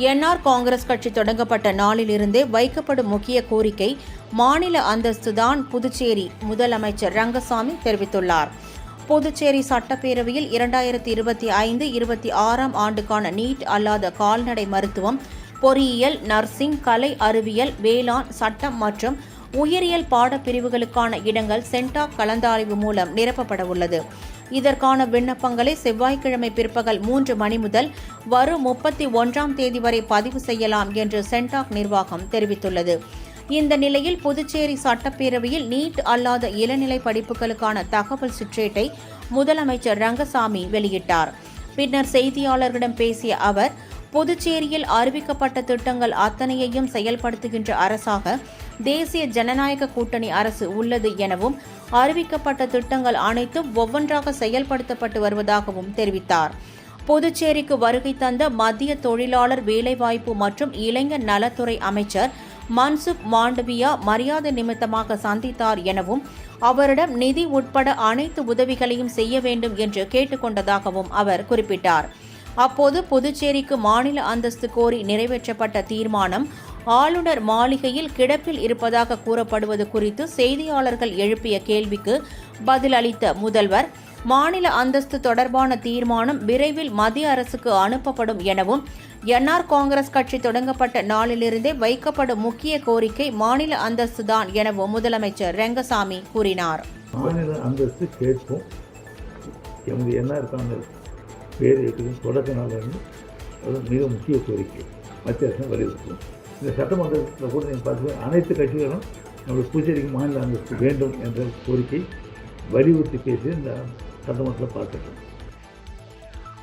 NR Congress கட்சி தொடங்கப்பட்ட நாளிலிருந்தே வைக்கப்படும் முக்கிய கோரிக்கை மாநில அந்தஸ்துதான் புதுச்சேரி முதலமைச்சர் ரங்கசாமி தெரிவித்துள்ளார். புதுச்சேரி சட்டப்பேரவையில் 2025-26 ஆண்டுக்கான நீட் அல்லாத கால்நடை மருத்துவம், பொறியியல், நர்சிங், கலை அறிவியல், வேளாண், சட்டம் மற்றும் உயிரியல் பாடப்பிரிவுகளுக்கான இடங்கள் சென்டாக் கலந்தாய்வு மூலம் நிரப்பப்பட உள்ளது. இதற்கான விண்ணப்பங்களை செவ்வாய்க்கிழமை பிற்பகல் 3 மணி முதல் வரும் 31ஆம் தேதி வரை பதிவு செய்யலாம் என்று சென்டாக் நிர்வாகம் தெரிவித்துள்ளது. இந்த நிலையில் புதுச்சேரி சட்டப்பேரவையில் நீட் அல்லாத இளநிலை படிப்புகளுக்கான தகவல் சுற்றேட்டை முதலமைச்சர் ரங்கசாமி வெளியிட்டார். பின்னர் செய்தியாளர்களிடம் பேசிய அவர், புதுச்சேரியில் அறிவிக்கப்பட்ட திட்டங்கள் அத்தனையையும் செயல்படுத்துகின்ற அரசாக தேசிய ஜனநாயக கூட்டணி அரசு உள்ளது எனவும், அறிவிக்கப்பட்ட திட்டங்கள் அனைத்தும் ஒவ்வொன்றாக செயல்படுத்தப்பட்டு வருவதாகவும் தெரிவித்தார். புதுச்சேரிக்கு வருகை தந்த மத்திய தொழிலாளர் வேலைவாய்ப்பு மற்றும் இளைஞர் நலத்துறை அமைச்சர் மன்சுக் மாண்டவியா மரியாதை நிமித்தமாக சந்தித்தார் எனவும், அவரிடம் நிதி உட்பட அனைத்து உதவிகளையும் செய்ய வேண்டும் என்று கேட்டுக்கொண்டதாகவும் அவர் குறிப்பிட்டார். அப்போது புதுச்சேரிக்கு மாநில அந்தஸ்து கோரி நிறைவேற்றப்பட்ட தீர்மானம் ஆளுநர் மாளிகையில் கிடப்பில் இருப்பதாக கூறப்படுவது குறித்து செய்தியாளர்கள் எழுப்பிய கேள்விக்கு பதிலளித்த முதல்வர், மாநில அந்தஸ்து தொடர்பான தீர்மானம் விரைவில் மத்திய அரசுக்கு அனுப்பப்படும் எனவும், என்ஆர் காங்கிரஸ் கட்சி தொடங்கப்பட்ட நாளிலிருந்தே வைக்கப்படும் முக்கிய கோரிக்கை மாநில அந்தஸ்து தான் எனவும் முதலமைச்சர் ரங்கசாமி கூறினார். மாநில அந்தஸ்து கேட்போம். எமது என்ஆர் காங்கிரஸ் பேர் இருக்கிறது தொடக்க நாளிலிருந்து அது மிக முக்கிய கோரிக்கை மத்திய அரசு வலியுறுத்தும். இந்த சட்டமன்றத்தில் கூட நீங்கள் பார்த்து அனைத்து கட்சிகளும் நம்மளுடைய புதுச்சேரிக்கு மாநில அந்தஸ்து வேண்டும் என்ற கோரிக்கை வலியுறுத்தி பேசி இந்த சட்டமன்றத்தில் பார்த்துட்டோம்.